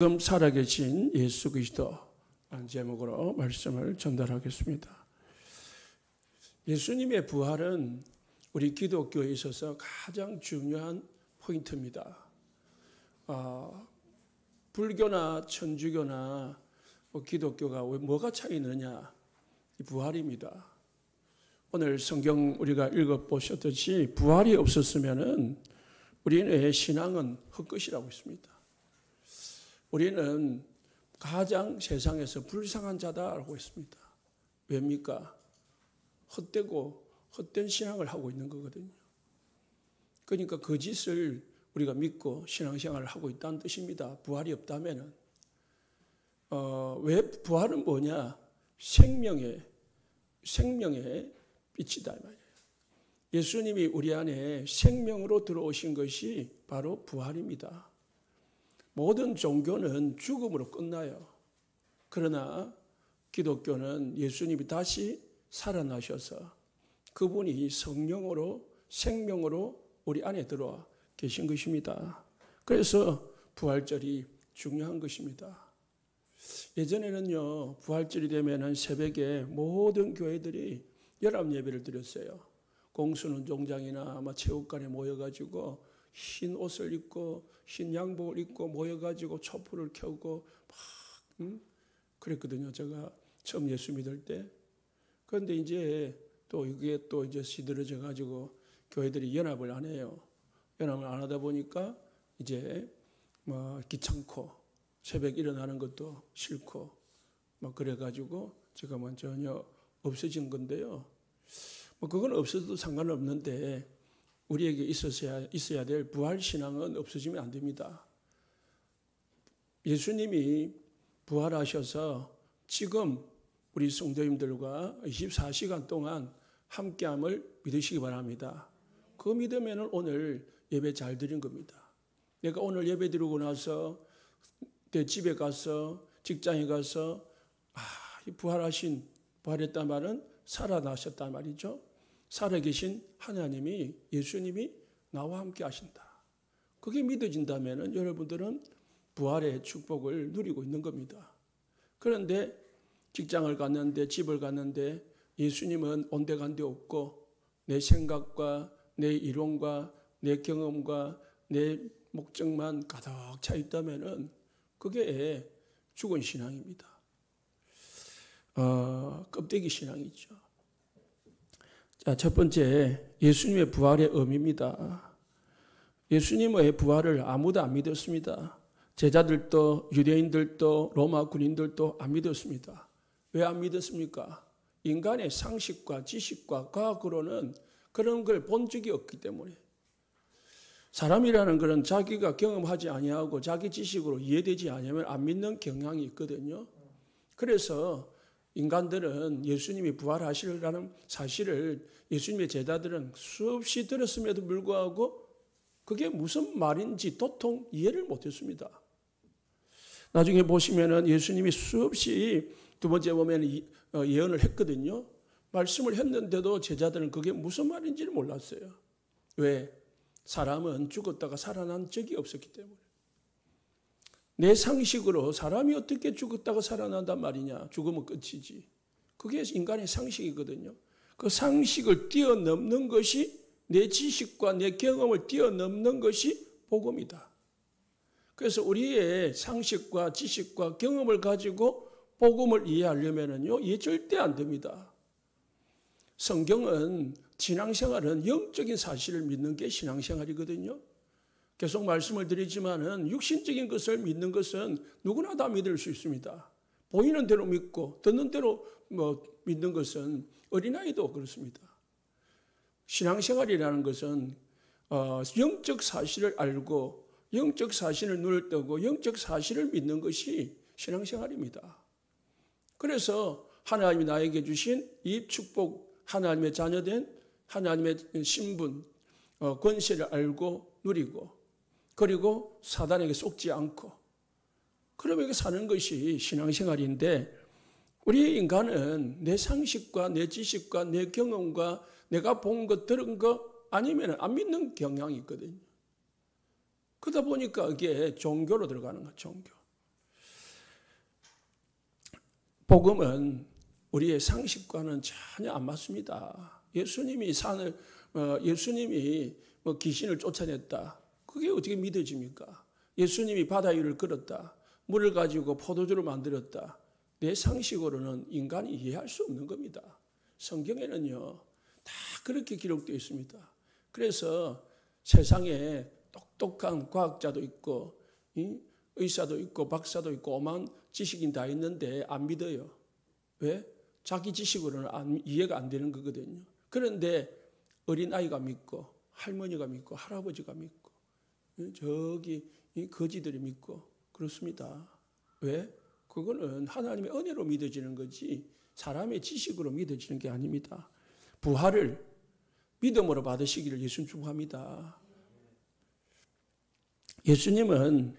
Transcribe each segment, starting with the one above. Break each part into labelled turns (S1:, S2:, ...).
S1: 지금 살아계신 예수 그리스도 제목으로 말씀을 전달하겠습니다. 예수님의 부활은 우리 기독교에 있어서 가장 중요한 포인트입니다. 불교나 천주교나 기독교가 뭐가 차이느냐? 이 부활입니다. 오늘 성경 우리가 읽어보셨듯이 부활이 없었으면 우리의 신앙은 헛것이라고 했습니다. 우리는 가장 세상에서 불쌍한 자다라고 했습니다. 왜입니까? 헛된 신앙을 하고 있는 거거든요. 그러니까 거짓을 우리가 믿고 신앙생활을 하고 있다는 뜻입니다. 부활이 없다면은. 왜 부활은 뭐냐? 생명의 빛이다 이 말이에요. 예수님이 우리 안에 생명으로 들어오신 것이 바로 부활입니다. 모든 종교는 죽음으로 끝나요. 그러나 기독교는 예수님이 다시 살아나셔서 그분이 성령으로 생명으로 우리 안에 들어와 계신 것입니다. 그래서 부활절이 중요한 것입니다. 예전에는요, 부활절이 되면 새벽에 모든 교회들이 연합 예배를 드렸어요. 공수운동장이나 체육관에 모여가지고 흰 옷을 입고 흰 양복을 입고 모여가지고 촛불을 켜고 막 그랬거든요. 제가 처음 예수 믿을 때. 그런데 이제 또 이게 또 이제 시들어져 가지고 교회들이 연합을 안 해요. 연합을 안 하다 보니까 이제 귀찮고 새벽 일어나는 것도 싫고 막 그래가지고 제가 전혀 없어진 건데요. 그건 없어도 상관없는데 우리에게 있어야 될 부활신앙은 없어지면 안 됩니다. 예수님이 부활하셔서 지금 우리 성도님들과 24시간 동안 함께함을 믿으시기 바랍니다. 그 믿으면 오늘 예배 잘 드린 겁니다. 내가 오늘 예배 드리고 나서 내 집에 가서 직장에 가서 부활했단 말은 살아나셨단 말이죠. 살아계신 하나님이 예수님이 나와 함께 하신다. 그게 믿어진다면 여러분들은 부활의 축복을 누리고 있는 겁니다. 그런데 직장을 갔는데 집을 갔는데 예수님은 온데간데 없고 내 생각과 내 이론과 내 경험과 내 목적만 가득 차 있다면 그게 죽은 신앙입니다. 껍데기 신앙이죠. 자, 첫 번째, 예수님의 부활의 의미입니다. 예수님의 부활을 아무도 안 믿었습니다. 제자들도 유대인들도 로마 군인들도 안 믿었습니다. 왜 안 믿었습니까? 인간의 상식과 지식과 과학으로는 그런 걸 본 적이 없기 때문에. 사람이라는 것은 자기가 경험하지 아니하고 자기 지식으로 이해되지 않으면 안 믿는 경향이 있거든요. 그래서 인간들은 예수님이 부활하시리라는 사실을 예수님의 제자들은 수없이 들었음에도 불구하고 그게 무슨 말인지 도통 이해를 못했습니다. 나중에 보시면은 예수님이 수없이 두 번째 보면 예언을 했거든요. 말씀을 했는데도 제자들은 그게 무슨 말인지를 몰랐어요. 왜? 사람은 죽었다가 살아난 적이 없었기 때문에. 내 상식으로 사람이 어떻게 죽었다가 살아난단 말이냐. 죽으면 끝이지. 그게 인간의 상식이거든요. 그 상식을 뛰어넘는 것이 내 지식과 내 경험을 뛰어넘는 것이 복음이다. 그래서 우리의 상식과 지식과 경험을 가지고 복음을 이해하려면요, 이해 절대 안 됩니다. 성경은 신앙생활은 영적인 사실을 믿는 게 신앙생활이거든요. 계속 말씀을 드리지만은 육신적인 것을 믿는 것은 누구나 다 믿을 수 있습니다. 보이는 대로 믿고 듣는 대로 믿는 것은 어린아이도 그렇습니다. 신앙생활이라는 것은 영적 사실을 알고 영적 사실을 눈을 뜨고 영적 사실을 믿는 것이 신앙생활입니다. 그래서 하나님이 나에게 주신 이 축복, 하나님의 자녀된 하나님의 신분, 권세를 알고 누리고 그리고 사단에게 속지 않고 그러면 사는 것이 신앙생활인데 우리 인간은 내 상식과 내 지식과 내 경험과 내가 본 것 들은 것 아니면 안 믿는 경향이 있거든요. 그러다 보니까 이게 종교로 들어가는 거예요. 종교. 복음은 우리의 상식과는 전혀 안 맞습니다. 예수님이 예수님이 뭐 귀신을 쫓아냈다. 그게 어떻게 믿어집니까? 예수님이 바다 위를 걸었다. 물을 가지고 포도주를 만들었다. 내 상식으로는 인간이 이해할 수 없는 겁니다. 성경에는요, 다 그렇게 기록되어 있습니다. 그래서 세상에 똑똑한 과학자도 있고, 의사도 있고, 박사도 있고, 오만 지식인 다 있는데 안 믿어요. 왜? 자기 지식으로는 이해가 안 되는 거거든요. 그런데 어린아이가 믿고, 할머니가 믿고, 할아버지가 믿고, 저기 거지들이 믿고, 그렇습니다. 왜? 그거는 하나님의 은혜로 믿어지는 거지 사람의 지식으로 믿어지는 게 아닙니다. 부활을 믿음으로 받으시기를 예수님 축복합니다. 예수님은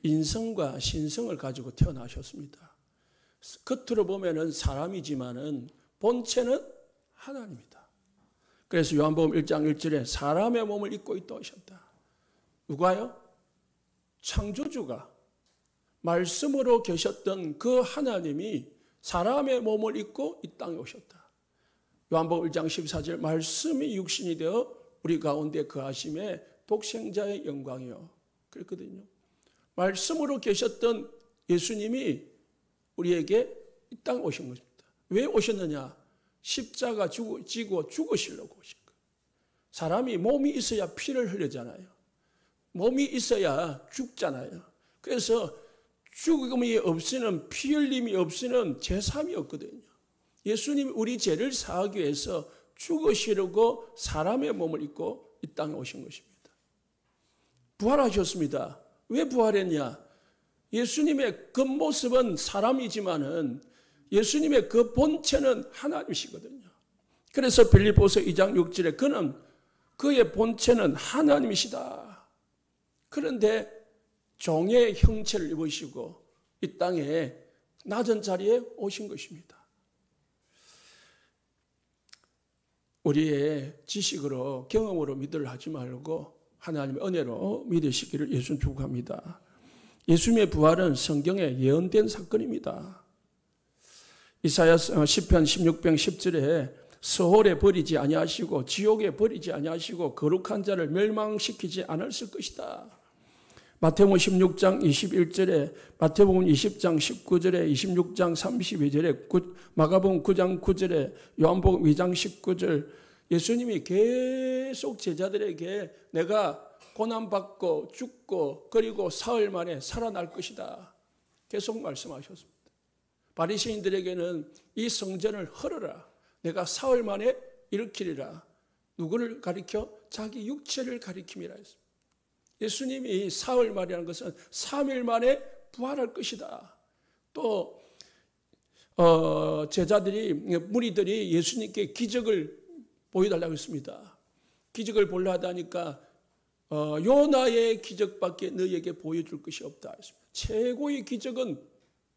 S1: 인성과 신성을 가지고 태어나셨습니다. 겉으로 보면은 사람이지만은 본체는 하나님이다. 그래서 요한복음 1장 1절에 사람의 몸을 입고 있다 하셨다. 누가요? 창조주가 말씀으로 계셨던 그 하나님이 사람의 몸을 입고 이 땅에 오셨다. 요한복음 1장 14절 말씀이 육신이 되어 우리 가운데 거하심에 독생자의 영광이요. 그랬거든요. 말씀으로 계셨던 예수님이 우리에게 이 땅에 오신 것입니다. 왜 오셨느냐? 십자가 지고 죽으시려고 오신 거예요. 사람이 몸이 있어야 피를 흘리잖아요. 몸이 있어야 죽잖아요. 그래서 죽음이 없이는 피 흘림이 없이는 제삼이 없거든요. 예수님이 우리 죄를 사하기 위해서 죽으시려고 사람의 몸을 입고 이 땅에 오신 것입니다. 부활하셨습니다. 왜 부활했냐? 예수님의 겉모습은 사람이지만은 예수님의 그 본체는 하나님이시거든요. 그래서 빌립보서 2장 6절에 그의 본체는 하나님이시다. 그런데 종의 형체를 입으시고 이 땅에 낮은 자리에 오신 것입니다. 우리의 지식으로 경험으로 믿으려 하지 말고 하나님의 은혜로 믿으시기를 예수님 축복합니다. 예수님의 부활은 성경에 예언된 사건입니다. 이사야 10편 16편 10절에 서홀에 버리지 아니하시고 지옥에 버리지 아니하시고 거룩한 자를 멸망시키지 않았을 것이다. 마태복음 16장 21절에, 마태복음 20장 19절에, 26장 32절에, 마가복음 9장 9절에, 요한복음 2장 19절, 예수님이 계속 제자들에게 내가 고난받고 죽고 그리고 사흘 만에 살아날 것이다. 계속 말씀하셨습니다. 바리새인들에게는 이 성전을 헐어라. 내가 사흘 만에 일으키리라. 누구를 가리켜? 자기 육체를 가리킴이라 했습니다. 예수님이 사흘 만이라는 것은 3일 만에 부활할 것이다. 또 무리들이 예수님께 기적을 보여달라고 했습니다. 기적을 보려 하다니까 요나의 기적밖에 너희에게 보여줄 것이 없다 했습니다. 최고의 기적은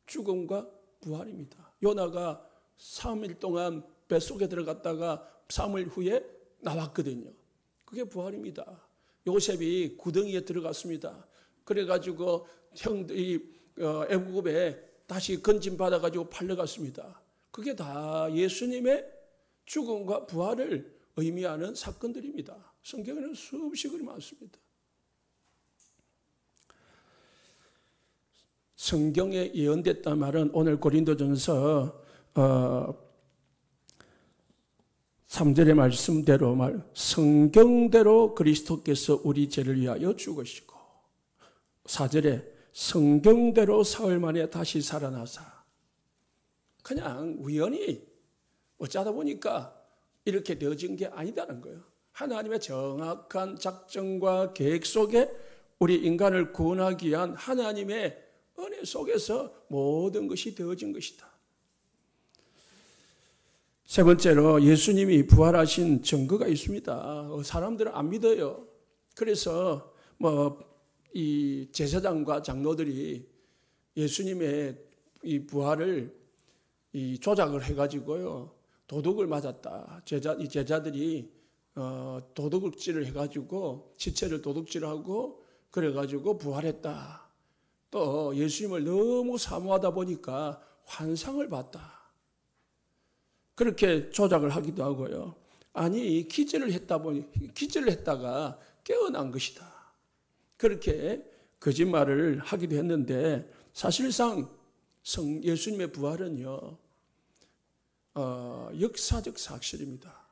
S1: 죽음과 부활입니다. 요나가 3일 동안 뱃속에 들어갔다가 3일 후에 나왔거든요. 그게 부활입니다. 요셉이 구덩이에 들어갔습니다. 그래가지고 형들이 애국에 다시 건진받아가지고 팔려갔습니다. 그게 다 예수님의 죽음과 부활을 의미하는 사건들입니다. 성경에는 수없이 그리 많습니다. 성경에 예언됐단 말은 오늘 고린도전서 3절의 말씀대로 성경대로 그리스도께서 우리 죄를 위하여 죽으시고 4절에 성경대로 사흘 만에 다시 살아나사 그냥 우연히 어쩌다 보니까 이렇게 되어진 게 아니다는 거예요. 하나님의 정확한 작정과 계획 속에 우리 인간을 구원하기 위한 하나님의 은혜 속에서 모든 것이 되어진 것이다. 세 번째로 예수님이 부활하신 증거가 있습니다. 사람들은 안 믿어요. 그래서 이 제사장과 장로들이 예수님의 이 부활을 조작을 해가지고요 도둑을 맞았다. 이 제자들이 도둑질을 해가지고 시체를 도둑질하고 그래가지고 부활했다. 또 예수님을 너무 사모하다 보니까 환상을 봤다. 그렇게 조작을 하기도 하고요. 아니, 기절을 했다가 깨어난 것이다. 그렇게 거짓말을 하기도 했는데, 사실상 예수님의 부활은요, 역사적 사실입니다.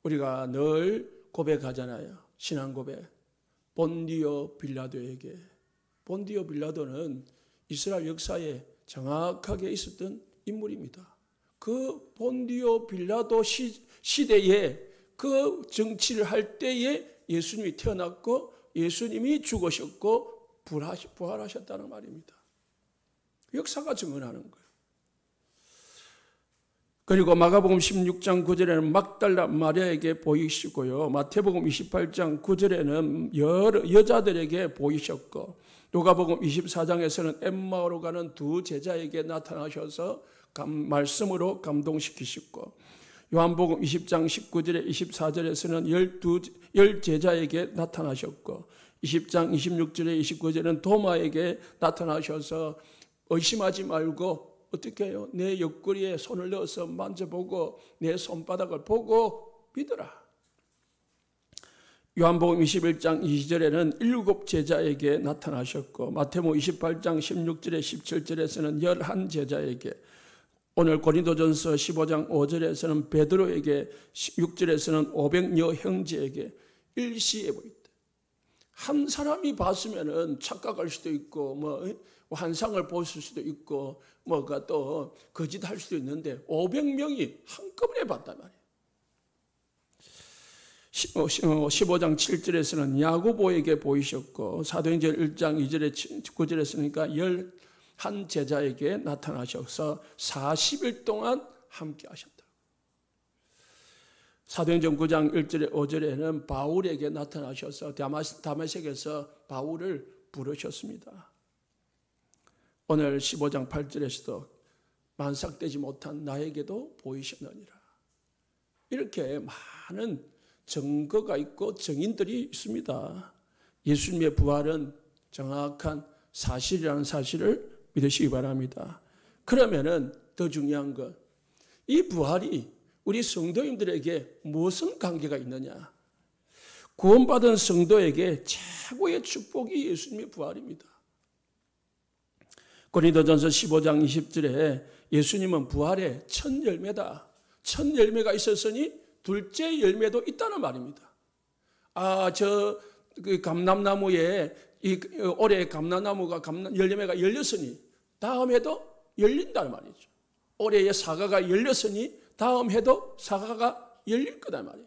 S1: 우리가 늘 고백하잖아요. 신앙 고백. 본디오 빌라도에게. 본디오 빌라도는 이스라엘 역사에 정확하게 있었던 인물입니다. 그 본디오 빌라도 시대에 그 정치를 할 때에 예수님이 태어났고 예수님이 죽으셨고 부활하셨다는 말입니다. 역사가 증언하는 거예요. 그리고 마가복음 16장 9절에는 막달라 마리아에게 보이시고요. 마태복음 28장 9절에는 여러 여자들에게 보이셨고, 누가복음 24장에서는 엠마오로 가는 두 제자에게 나타나셔서 말씀으로 감동시키셨고, 요한복음 20장 19절에 24절에서는 열 제자에게 나타나셨고, 20장 26절에 29절에는 도마에게 나타나셔서 의심하지 말고 어떻게 해요? 내 옆구리에 손을 넣어서 만져보고 내 손바닥을 보고 믿어라. 요한복음 21장 2절에는 7 제자에게 나타나셨고, 마태복음 28장 16절에 17절에서는 11 제자에게, 오늘 고린도전서 15장 5절에서는 베드로에게, 6절에서는 500여 형제에게 일시에 보였다. 한 사람이 봤으면은 착각할 수도 있고, 환상을 보실 수도 있고, 뭐가 또 거짓할 수도 있는데 500명이 한꺼번에 봤단 말이에요. 15장 7절에서는 야고보에게 보이셨고, 사도행전 1장 2절에 9절에서니까 11 제자에게 나타나셔서 40일 동안 함께 하셨다. 사도행전 9장 1절에 5절에는 바울에게 나타나셔서 다메섹에서 바울을 부르셨습니다. 오늘 15장 8절에서도 만삭되지 못한 나에게도 보이셨느니라. 이렇게 많은 증거가 있고 증인들이 있습니다. 예수님의 부활은 정확한 사실이라는 사실을 믿으시기 바랍니다. 그러면은 더 중요한 것, 이 부활이 우리 성도님들에게 무슨 관계가 있느냐? 구원받은 성도에게 최고의 축복이 예수님의 부활입니다. 고린도전서 15장 20절에 예수님은 부활의 첫 열매다. 첫 열매가 있었으니 둘째 열매도 있다는 말입니다. 그 감람나무에 올해 감람나무가 열매가 열렸으니 다음에도 열린다는 말이죠. 올해의 사과가 열렸으니 다음 해도 사과가 열릴 거란 말이에요.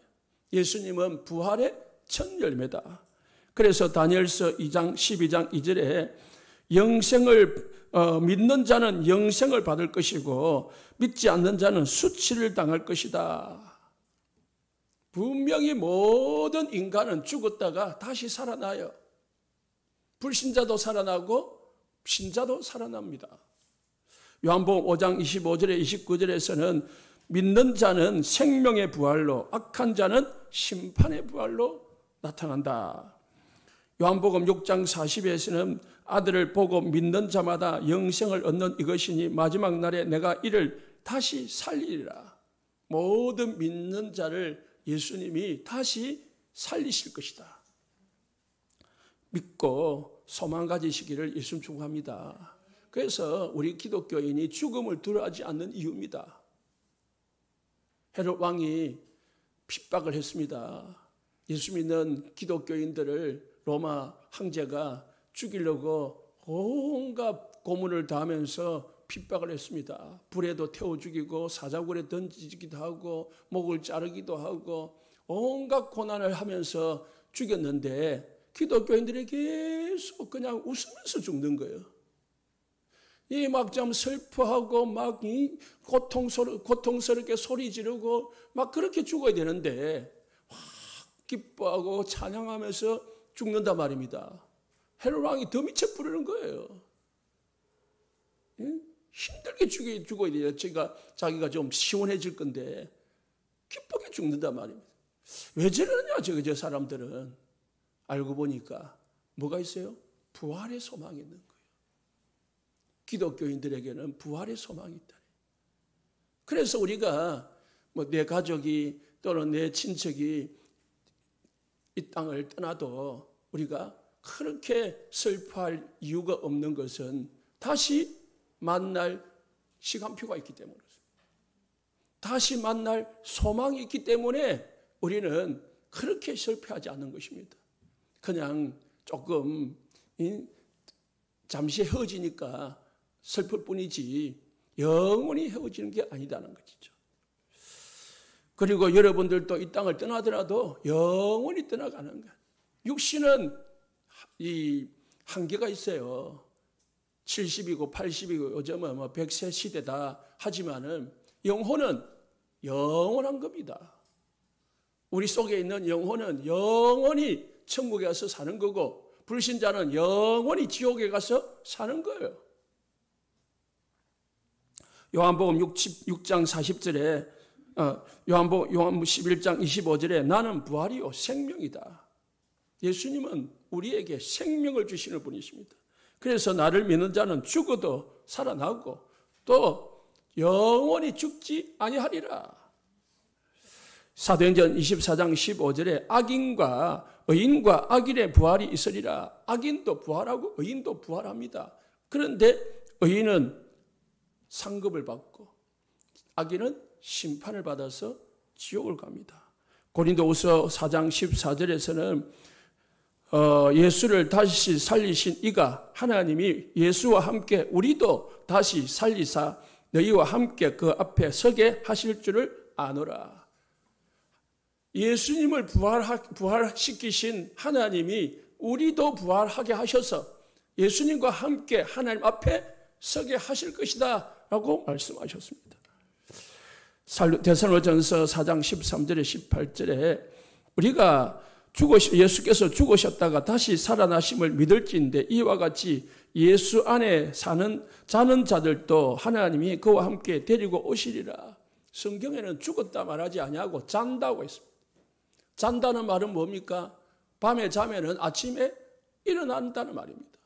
S1: 예수님은 부활의 첫 열매다. 그래서 다니엘서 2장 12장 2절에 영생을 믿는 자는 영생을 받을 것이고 믿지 않는 자는 수치를 당할 것이다. 분명히 모든 인간은 죽었다가 다시 살아나요. 불신자도 살아나고 신자도 살아납니다. 요한복음 5장 25절에 29절에서는 믿는 자는 생명의 부활로, 악한 자는 심판의 부활로 나타난다. 요한복음 6장 40에서는 아들을 보고 믿는 자마다 영생을 얻는 이것이니 마지막 날에 내가 이를 다시 살리리라. 모든 믿는 자를 예수님이 다시 살리실 것이다. 믿고 소망 가지시기를 예수님 축복합니다. 그래서 우리 기독교인이 죽음을 두려워하지 않는 이유입니다. 헤롯 왕이 핍박을 했습니다. 예수 믿는 기독교인들을 로마 황제가 죽이려고 온갖 고문을 당하면서 핍박을 했습니다. 불에도 태워 죽이고 사자굴에 던지기도 하고 목을 자르기도 하고 온갖 고난을 하면서 죽였는데 기독교인들이 계속 그냥 웃으면서 죽는 거예요. 막 좀 슬퍼하고 막 고통스럽게 소리 지르고 막 그렇게 죽어야 되는데 막 기뻐하고 찬양하면서 죽는단 말입니다. 헤롯 왕이 더 미쳐 부르는 거예요. 힘들게 죽어야 돼요. 자기가 좀 시원해질 건데 기쁘게 죽는단 말입니다. 왜 저러느냐 저 사람들은. 알고 보니까 뭐가 있어요? 부활의 소망이 있는 거예요. 기독교인들에게는 부활의 소망이 있다. 그래서 우리가 내 가족이 또는 내 친척이 이 땅을 떠나도 우리가 그렇게 슬퍼할 이유가 없는 것은 다시 만날 시간표가 있기 때문이죠. 다시 만날 소망이 있기 때문에 우리는 그렇게 슬퍼하지 않는 것입니다. 그냥 조금 잠시 헤어지니까 슬플 뿐이지 영원히 헤어지는 게 아니다는 것이죠. 그리고 여러분들도 이 땅을 떠나더라도 영원히 떠나가는 것. 육신은 이 한계가 있어요. 70이고 80이고 요즘은 100세 시대다 하지만은 영혼은 영원한 겁니다. 우리 속에 있는 영혼은 영원히 천국에 가서 사는 거고 불신자는 영원히 지옥에 가서 사는 거예요. 요한복음 6장 40절에 요한복음 11장 25절에 나는 부활이요 생명이다. 예수님은 우리에게 생명을 주시는 분이십니다. 그래서 나를 믿는 자는 죽어도 살아나고 또 영원히 죽지 아니하리라. 사도행전 24장 15절에 악인과 의인과 악인의 부활이 있으리라. 악인도 부활하고 의인도 부활합니다. 그런데 의인은 상급을 받고 악인은 심판을 받아서 지옥을 갑니다. 고린도후서 4장 14절에서는 예수를 다시 살리신 이가 하나님이 예수와 함께 우리도 다시 살리사 너희와 함께 그 앞에 서게 하실 줄을 아노라. 예수님을 부활시키신 하나님이 우리도 부활하게 하셔서 예수님과 함께 하나님 앞에 서게 하실 것이다 라고 말씀하셨습니다. 데살로니가전서 4장 13절에 18절에 우리가 예수께서 죽으셨다가 다시 살아나심을 믿을지인데 이와 같이 예수 안에 자는 자들도 하나님이 그와 함께 데리고 오시리라. 성경에는 죽었다 말하지 아니하고 잔다고 했습니다. 잔다는 말은 뭡니까? 밤에 자면은 아침에 일어난다는 말입니다.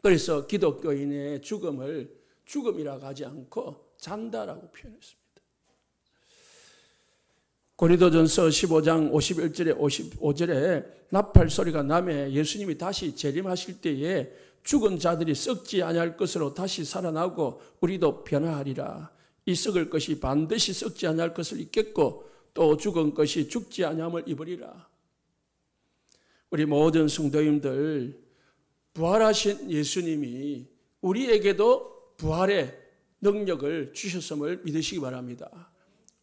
S1: 그래서 기독교인의 죽음을 죽음이라고 하지 않고 잔다라고 표현했습니다. 고린도전서 15장 51절에 55절에 나팔 소리가 나매 예수님이 다시 재림하실 때에 죽은 자들이 썩지 아니할 것으로 다시 살아나고 우리도 변화하리라. 이 썩을 것이 반드시 썩지 아니할 것을 입겠고 또 죽은 것이 죽지 아니함을 입으리라. 우리 모든 성도님들 부활하신 예수님이 우리에게도 부활의 능력을 주셨음을 믿으시기 바랍니다.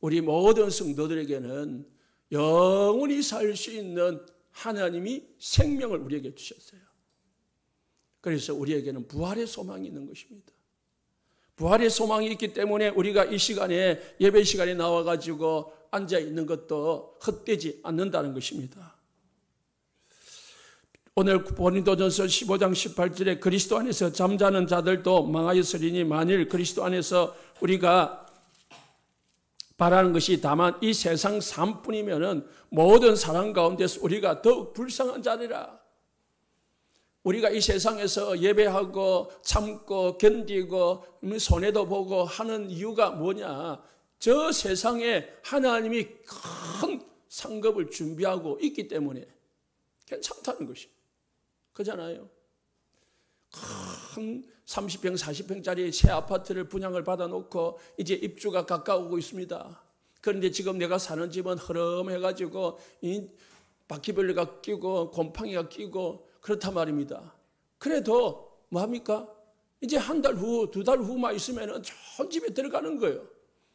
S1: 우리 모든 성도들에게는 영원히 살 수 있는 하나님이 생명을 우리에게 주셨어요. 그래서 우리에게는 부활의 소망이 있는 것입니다. 부활의 소망이 있기 때문에 우리가 이 시간에 예배 시간에 나와가지고 앉아있는 것도 헛되지 않는다는 것입니다. 오늘 고린도전서 15장 18절에 그리스도 안에서 잠자는 자들도 망하였으리니 만일 그리스도 안에서 우리가 바라는 것이 다만 이 세상 삶뿐이면은 모든 사람 가운데서 우리가 더욱 불쌍한 자리라. 우리가 이 세상에서 예배하고 참고 견디고 손해도 보고 하는 이유가 뭐냐? 저 세상에 하나님이 큰 상급을 준비하고 있기 때문에 괜찮다는 것이. 그잖아요. 큰 30평, 40평짜리 새 아파트를 분양을 받아놓고 이제 입주가 가까우고 있습니다. 그런데 지금 내가 사는 집은 허름해가지고 이 바퀴벌레가 끼고 곰팡이가 끼고 그렇단 말입니다. 그래도 뭐합니까? 이제 한 달 후, 두 달 후만 있으면 좋은 집에 들어가는 거예요.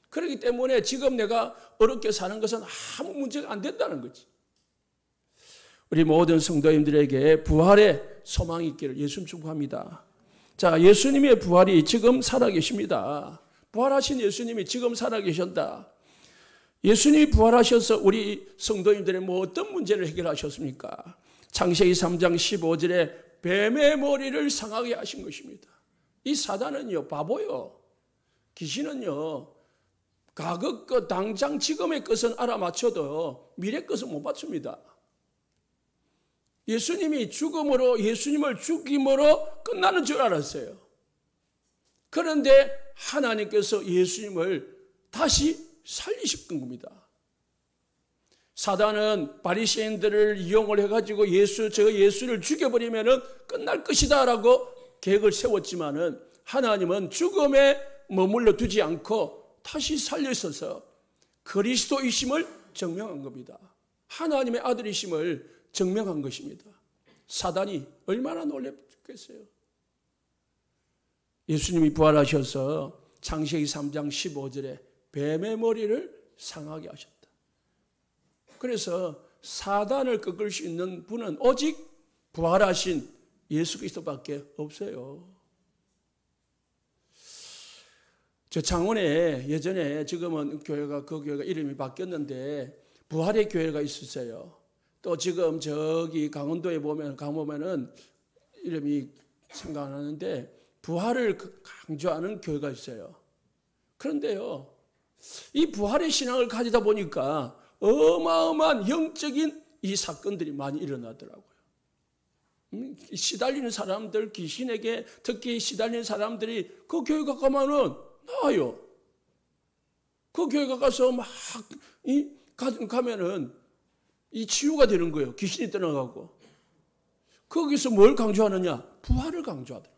S1: 그렇기 때문에 지금 내가 어렵게 사는 것은 아무 문제가 안 된다는 거지. 우리 모든 성도님들에게 부활의 소망이 있기를 예수님 축복합니다. 자, 예수님의 부활이 지금 살아계십니다. 부활하신 예수님이 지금 살아계셨다. 예수님이 부활하셔서 우리 성도님들의 뭐 어떤 문제를 해결하셨습니까? 창세기 3장 15절에 뱀의 머리를 상하게 하신 것입니다. 이 사단은요, 바보요. 귀신은요, 과거 것, 당장 지금의 것은 알아맞혀도 미래 것은 못 맞춥니다. 예수님이 죽음으로, 예수님을 죽임으로 끝나는 줄 알았어요. 그런데 하나님께서 예수님을 다시 살리셨던 겁니다. 사단은 바리새인들을 이용을 해가지고 저 예수를 죽여버리면 끝날 것이다 라고 계획을 세웠지만은 하나님은 죽음에 머물러 두지 않고 다시 살리셔서 그리스도이심을 증명한 겁니다. 하나님의 아들이심을 증명한 것입니다. 사단이 얼마나 놀랍겠어요. 예수님이 부활하셔서 창세기 3장 15절에 뱀의 머리를 상하게 하셨다. 그래서 사단을 꺾을 수 있는 분은 오직 부활하신 예수 그리스도밖에 없어요. 저 창원에 예전에 지금은 그 교회가 이름이 바뀌었는데 부활의 교회가 있었어요. 또 지금 저기 강원도에 가보면은 이름이 생각 안 나는데 부활을 강조하는 교회가 있어요. 그런데요, 이 부활의 신앙을 가지다 보니까 어마어마한 영적인 이 사건들이 많이 일어나더라고요. 시달리는 사람들, 귀신에게 특히 시달리는 사람들이 그 교회 가면은 나아요. 그 교회 가서 막 가면은 이 치유가 되는 거예요. 귀신이 떠나가고. 거기서 뭘 강조하느냐? 부활을 강조하더라.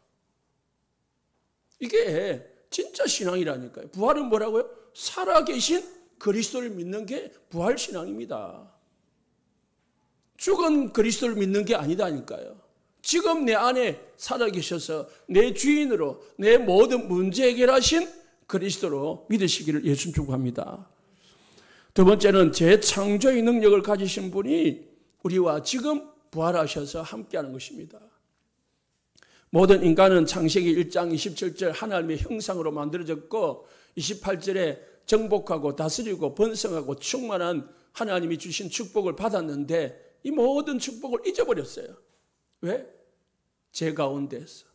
S1: 이게 진짜 신앙이라니까요. 부활은 뭐라고요? 살아계신 그리스도를 믿는 게 부활 신앙입니다. 죽은 그리스도를 믿는 게 아니다니까요. 지금 내 안에 살아계셔서 내 주인으로 내 모든 문제 해결하신 그리스도로 믿으시기를 예수님 축복합니다. 두 번째는 재창조의 능력을 가지신 분이 우리와 지금 부활하셔서 함께하는 것입니다. 모든 인간은 창세기 1장 27절 하나님의 형상으로 만들어졌고 28절에 정복하고 다스리고 번성하고 충만한 하나님이 주신 축복을 받았는데 이 모든 축복을 잊어버렸어요. 왜? 죄 가운데서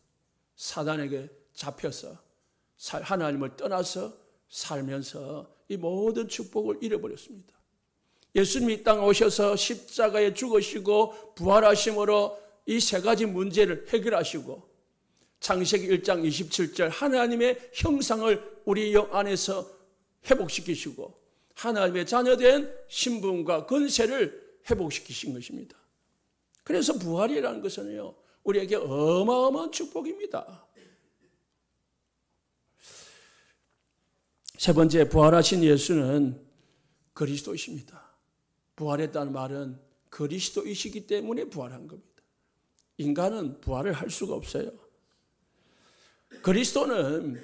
S1: 사단에게 잡혀서 하나님을 떠나서 살면서 이 모든 축복을 잃어버렸습니다. 예수님이 이 땅에 오셔서 십자가에 죽으시고 부활하심으로 이 세 가지 문제를 해결하시고 창세기 1장 27절 하나님의 형상을 우리 영 안에서 회복시키시고 하나님의 자녀된 신분과 권세를 회복시키신 것입니다. 그래서 부활이라는 것은요, 우리에게 어마어마한 축복입니다. 세 번째, 부활하신 예수는 그리스도이십니다. 부활했다는 말은 그리스도이시기 때문에 부활한 겁니다. 인간은 부활을 할 수가 없어요. 그리스도는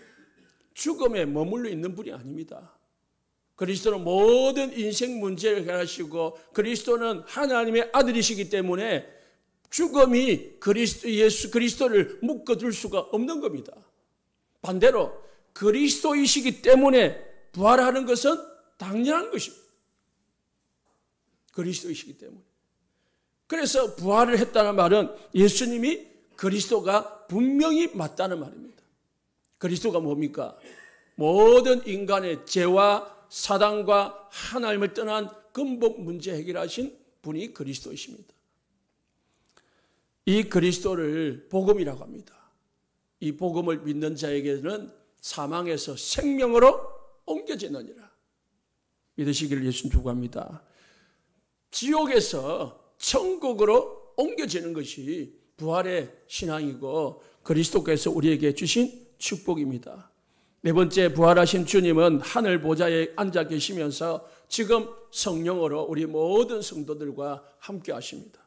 S1: 죽음에 머물러 있는 분이 아닙니다. 그리스도는 모든 인생 문제를 해결하시고 그리스도는 하나님의 아들이시기 때문에 죽음이 예수 그리스도를 묶어둘 수가 없는 겁니다. 반대로 그리스도이시기 때문에 부활하는 것은 당연한 것입니다. 그리스도이시기 때문에. 그래서 부활을 했다는 말은 예수님이 그리스도가 분명히 맞다는 말입니다. 그리스도가 뭡니까? 모든 인간의 죄와 사단과 하나님을 떠난 근본 문제 해결하신 분이 그리스도이십니다. 이 그리스도를 복음이라고 합니다. 이 복음을 믿는 자에게는 사망에서 생명으로 옮겨지느니라. 믿으시기를 예수님 축복합니다. 지옥에서 천국으로 옮겨지는 것이 부활의 신앙이고 그리스도께서 우리에게 주신 축복입니다. 네 번째, 부활하신 주님은 하늘 보좌에 앉아 계시면서 지금 성령으로 우리 모든 성도들과 함께 하십니다.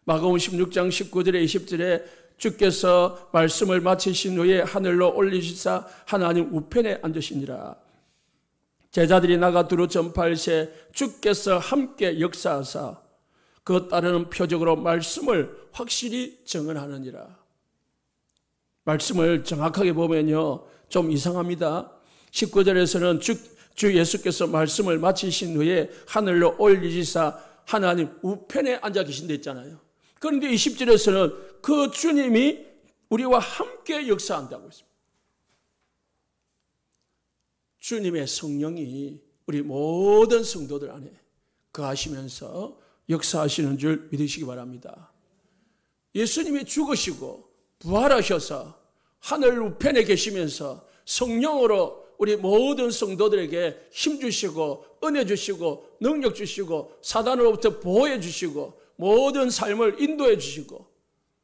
S1: 마가복음 16장 19절에 20절에 주께서 말씀을 마치신 후에 하늘로 올리시사 하나님 우편에 앉으시니라. 제자들이 나가 두루 전파할새 주께서 함께 역사하사 그것 따르는 표적으로 말씀을 확실히 증언하느니라. 말씀을 정확하게 보면요, 좀 이상합니다. 19절에서는 주 예수께서 말씀을 마치신 후에 하늘로 올리시사 하나님 우편에 앉아 계신다 했잖아요. 그런데 20절에서는 그 주님이 우리와 함께 역사한다고 했습니다. 주님의 성령이 우리 모든 성도들 안에 거하시면서 역사하시는 줄 믿으시기 바랍니다. 예수님이 죽으시고 부활하셔서 하늘 우편에 계시면서 성령으로 우리 모든 성도들에게 힘 주시고 은혜 주시고 능력 주시고 사단으로부터 보호해 주시고 모든 삶을 인도해 주시고,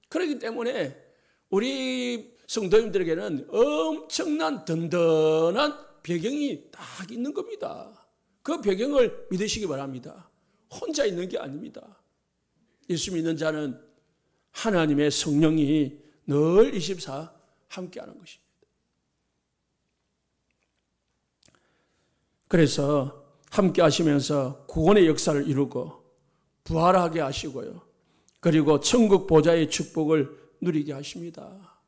S1: 그렇기 때문에 우리 성도님들에게는 엄청난 든든한 배경이 딱 있는 겁니다. 그 배경을 믿으시기 바랍니다. 혼자 있는 게 아닙니다. 예수 믿는 자는 하나님의 성령이 늘 24 함께하는 것입니다. 그래서 함께 하시면서 구원의 역사를 이루고 부활하게 하시고요. 그리고 천국 보좌의 축복을 누리게 하십니다.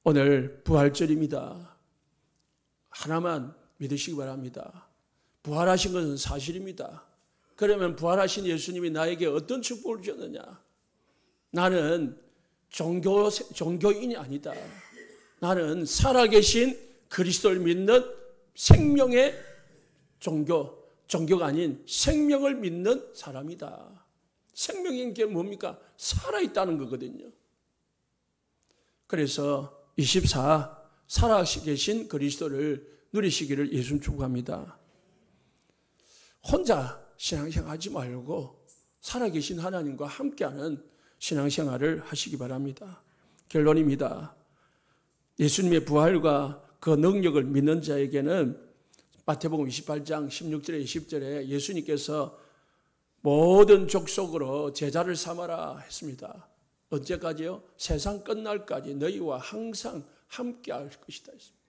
S1: 오늘 부활절입니다. 하나만 믿으시기 바랍니다. 부활하신 것은 사실입니다. 그러면 부활하신 예수님이 나에게 어떤 축복을 주셨느냐? 나는 종교인이 아니다. 나는 살아계신 그리스도를 믿는 생명의 종교가 아닌 생명을 믿는 사람이다. 생명인 게 뭡니까? 살아있다는 거거든요. 그래서 24 살아계신 그리스도를 누리시기를 예수님 축복합니다. 혼자 신앙생활 하지 말고 살아계신 하나님과 함께하는 신앙생활을 하시기 바랍니다. 결론입니다. 예수님의 부활과 그 능력을 믿는 자에게는 마태복음 28장 16절에 20절에 예수님께서 모든 족속으로 제자를 삼아라 했습니다. 언제까지요? 세상 끝날까지 너희와 항상 함께 할 것이다 했습니다.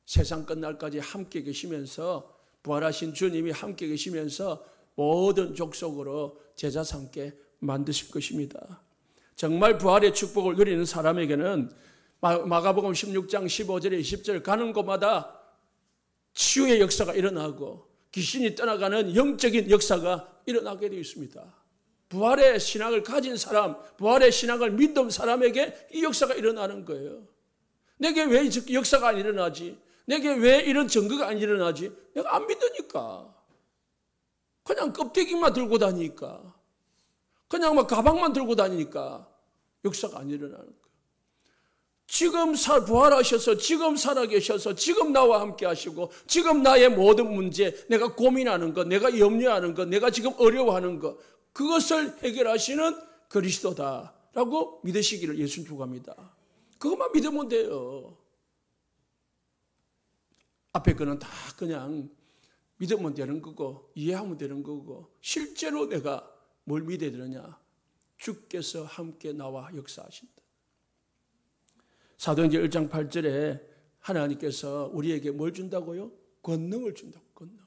S1: 세상 끝날까지 함께 계시면서 부활하신 주님이 함께 계시면서 모든 족속으로 제자 삼게 만드실 것입니다. 정말 부활의 축복을 누리는 사람에게는 마가복음 16장 15절에 20절 가는 곳마다 치유의 역사가 일어나고 귀신이 떠나가는 영적인 역사가 일어나게 되어 있습니다. 부활의 신앙을 가진 사람, 부활의 신앙을 믿는 사람에게 이 역사가 일어나는 거예요. 내게 왜 역사가 안 일어나지? 내게 왜 이런 증거가 안 일어나지? 내가 안 믿으니까. 그냥 껍데기만 들고 다니니까. 그냥 막 가방만 들고 다니니까 역사가 안 일어나는 거예요. 지금 부활하셔서 지금 살아계셔서 지금 나와 함께 하시고 지금 나의 모든 문제, 내가 고민하는 것, 내가 염려하는 것, 내가 지금 어려워하는 것, 그것을 해결하시는 그리스도다라고 믿으시기를 예수님 축복합니다. 그것만 믿으면 돼요. 앞에 거는 다 그냥 믿으면 되는 거고 이해하면 되는 거고, 실제로 내가 뭘 믿어야 되느냐? 주께서 함께 나와 역사하신다. 사도행전 1장 8절에 하나님께서 우리에게 뭘 준다고요? 권능을 준다고. 권능.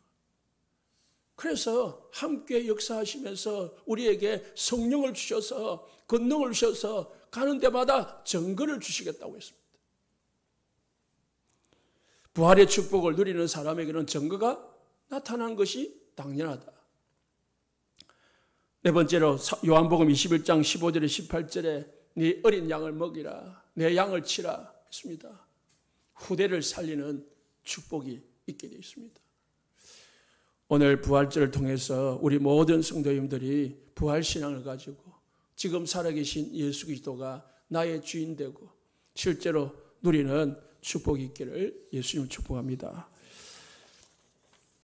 S1: 그래서 함께 역사하시면서 우리에게 성령을 주셔서 권능을 주셔서 가는 데마다 증거를 주시겠다고 했습니다. 부활의 축복을 누리는 사람에게는 증거가 나타난 것이 당연하다. 네 번째로 요한복음 21장 15절에 18절에 네 어린 양을 먹이라, 내 양을 치라 했습니다. 후대를 살리는 축복이 있게 되어 있습니다. 오늘 부활절을 통해서 우리 모든 성도님들이 부활신앙을 가지고 지금 살아계신 예수 그리스도가 나의 주인 되고 실제로 누리는 축복이 있기를 예수님 축복합니다.